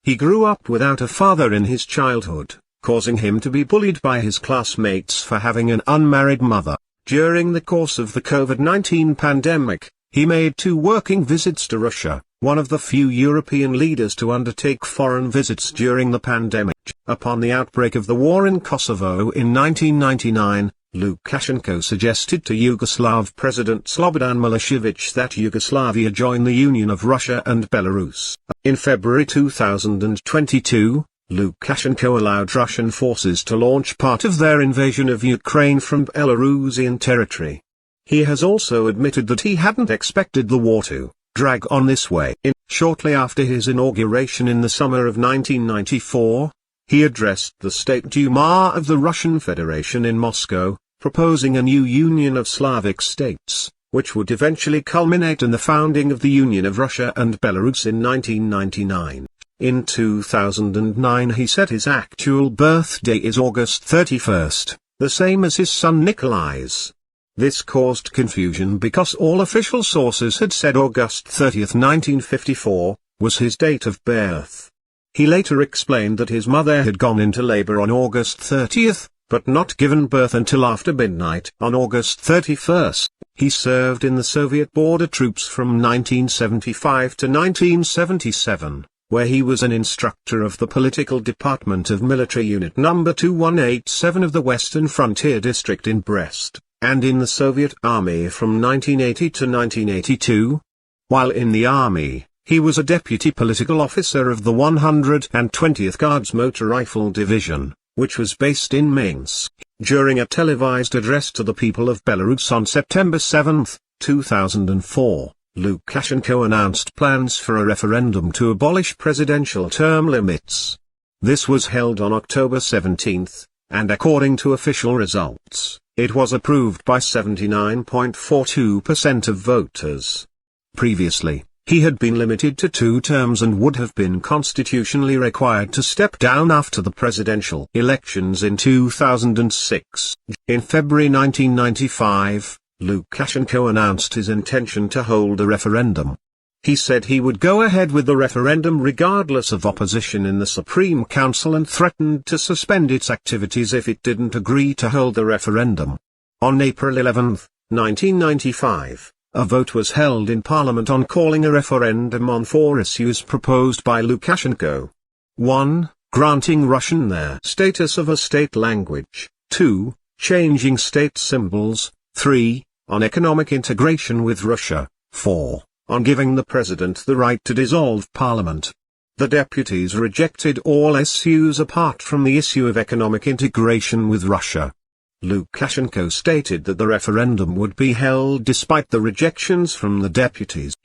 He grew up without a father in his childhood, causing him to be bullied by his classmates for having an unmarried mother. During the course of the COVID-19 pandemic, he made 2 working visits to Russia, one of the few European leaders to undertake foreign visits during the pandemic. Upon the outbreak of the war in Kosovo in 1999, Lukashenko suggested to Yugoslav President Slobodan Milosevic that Yugoslavia join the Union of Russia and Belarus. In February 2022, Lukashenko allowed Russian forces to launch part of their invasion of Ukraine from Belarusian territory. He has also admitted that he hadn't expected the war to drag on this way. Shortly after his inauguration in the summer of 1994, he addressed the State Duma of the Russian Federation in Moscow, proposing a new union of Slavic states, which would eventually culminate in the founding of the Union of Russia and Belarus in 1999. In 2009 he said his actual birthday is August 31st, the same as his son Nikolai's. This caused confusion because all official sources had said August 30, 1954, was his date of birth. He later explained that his mother had gone into labor on August 30th, but not given birth until after midnight on August 31st. He served in the Soviet border troops from 1975 to 1977, where he was an instructor of the political department of Military Unit No. 2187 of the Western Frontier District in Brest, and in the Soviet Army from 1980 to 1982. While in the Army, he was a deputy political officer of the 120th Guards Motor Rifle Division, which was based in Minsk. During a televised address to the people of Belarus on September 7, 2004, Lukashenko announced plans for a referendum to abolish presidential term limits. This was held on October 17, and according to official results, it was approved by 79.42% of voters. Previously, he had been limited to 2 terms and would have been constitutionally required to step down after the presidential elections in 2006. In February 1995, Lukashenko announced his intention to hold a referendum. He said he would go ahead with the referendum regardless of opposition in the Supreme Council and threatened to suspend its activities if it didn't agree to hold the referendum. On April 11, 1995, a vote was held in Parliament on calling a referendum on 4 issues proposed by Lukashenko. 1. Granting Russian their status of a state language. 2. Changing state symbols. 3. On economic integration with Russia. 4. On giving the president the right to dissolve parliament. The deputies rejected all issues apart from the issue of economic integration with Russia. Lukashenko stated that the referendum would be held despite the rejections from the deputies.